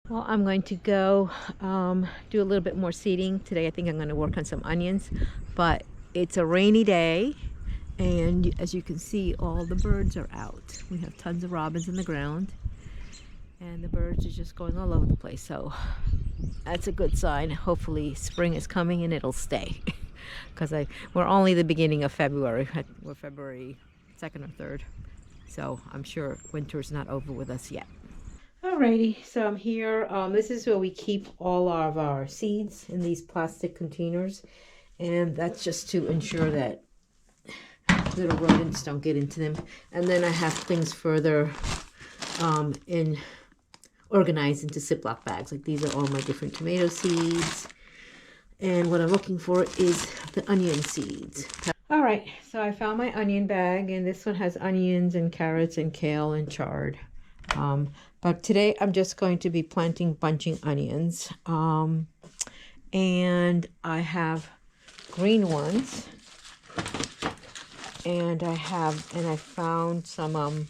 Well, I'm going to go do a little bit more seeding today. I think I'm going to work on some onions, but it's a rainy day, and as you can see, all the birds are out. We have tons of robins in the ground, and the birds are just going all over the place. So that's a good sign. Hopefully, spring is coming and it'll stay, because we're only the beginning of February. We're February 2nd or 3rd, so I'm sure winter's not over with us yet. Alrighty, so I'm here. This is where we keep all of our seeds in these plastic containers, and that's just to ensure that little rodents don't get into them. And then I have things further in organized into Ziploc bags. Like these are all my different tomato seeds, and what I'm looking for is the onion seeds. All right, so I found my onion bag, and this one has onions and carrots and kale and chard. But today I'm just going to be planting bunching onions. And I have green ones. And I found some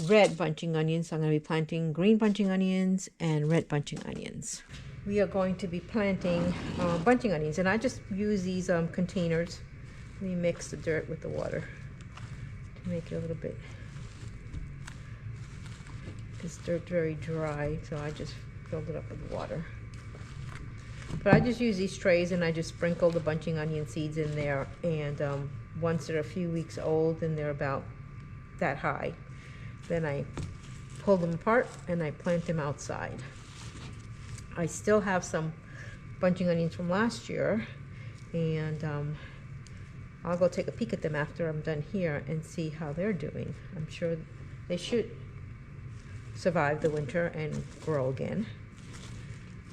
red bunching onions. So I'm going to be planting green bunching onions and red bunching onions. We are going to be planting bunching onions. And I just use these containers. Let me mix the dirt with the water to make it a little bit. This dirt very dry, so I just filled it up with water. But I just use these trays and I just sprinkle the bunching onion seeds in there, and once they're a few weeks old and they're about that high, then I pull them apart and I plant them outside. I still have some bunching onions from last year, and I'll go take a peek at them after I'm done here and see how they're doing. I'm sure they should survive the winter and grow again.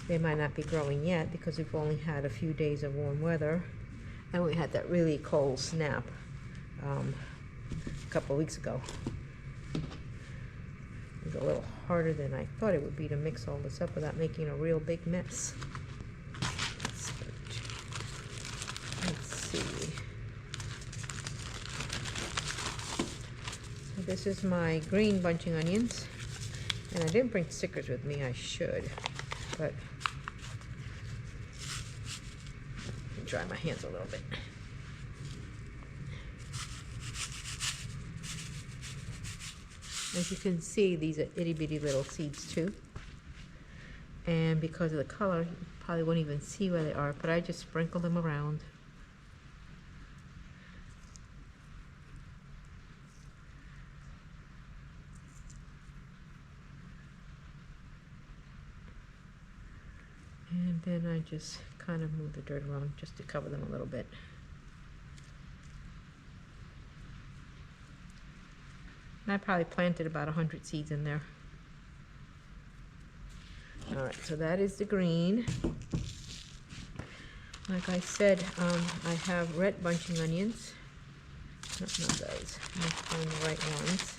They might not be growing yet because we've only had a few days of warm weather, and we had that really cold snap a couple of weeks ago. It was a little harder than I thought it would be to mix all this up without making a real big mess. Let's see. So this is my green bunching onions. And I didn't bring stickers with me. I should, but let me dry my hands a little bit. As you can see, these are itty bitty little seeds too. And because of the color, you probably won't even see where they are, but I just sprinkle them around. And then I just kind of move the dirt around just to cover them a little bit. And I probably planted about 100 seeds in there. All right, so that is the green. Like I said, I have red bunching onions. Not those. I'm find the right ones.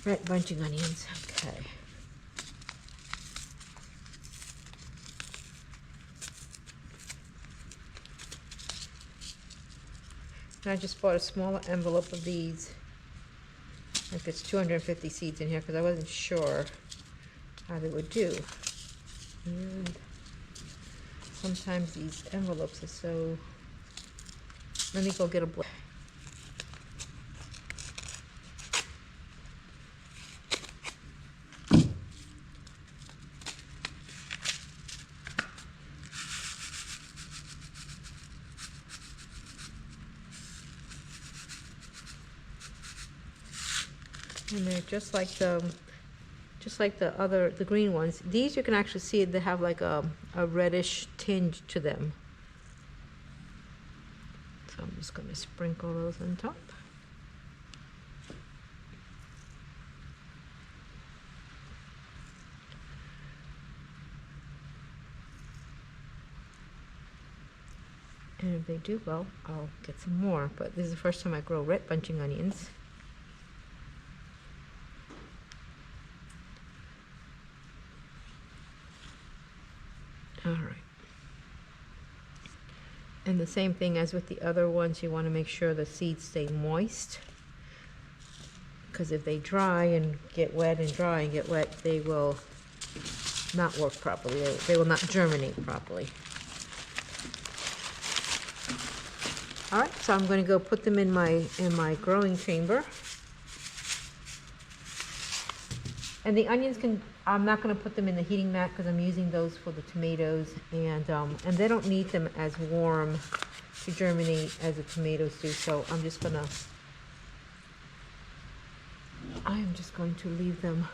Red bunching onions. Okay. And I just bought a smaller envelope of these. Like there's 250 seeds in here because I wasn't sure how they would do. And sometimes these envelopes are so... Let me go get a book. And they're just like the green ones. These you can actually see they have like a reddish tinge to them. So I'm just going to sprinkle those on top. And if they do well, I'll get some more. But this is the first time I grow red bunching onions. All right. And the same thing as with the other ones, you want to make sure the seeds stay moist, because if they dry and get wet and dry and get wet, they will not work properly. They will not germinate properly. All right, so I'm going to go put them in my growing chamber. And the onions I'm not going to put them in the heating mat because I'm using those for the tomatoes, and they don't need them as warm to germinate as the tomatoes do. So I'm just going to leave them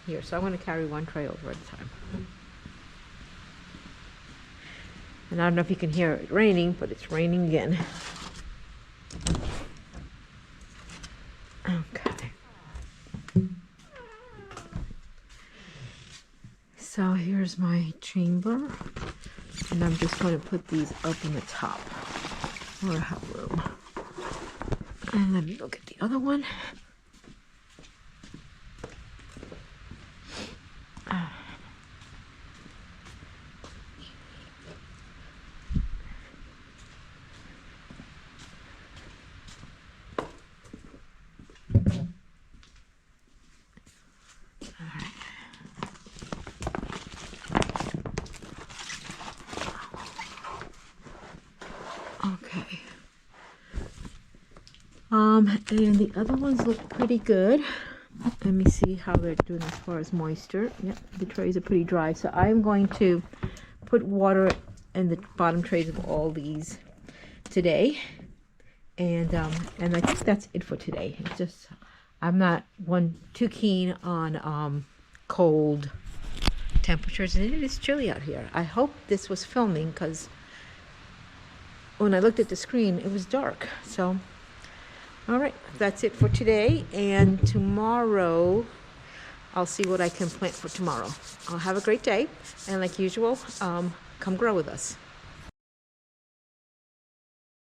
here. So I'm going to carry one tray over at a time. And I don't know if you can hear it raining, but it's raining again. Okay. So here's my chamber, and I'm just going to put these up in the top where I have room. And let me look at the other one. Okay. And the other ones look pretty good. Let me see how they're doing as far as moisture. Yep, the trays are pretty dry. So I'm going to put water in the bottom trays of all these today. And I think that's it for today. It's just, I'm not too keen on cold temperatures, and it is chilly out here. I hope this was filming because when I looked at the screen, it was dark. So, all right, that's it for today. And tomorrow, I'll see what I can plant for tomorrow. I'll have a great day. And like usual, come grow with us.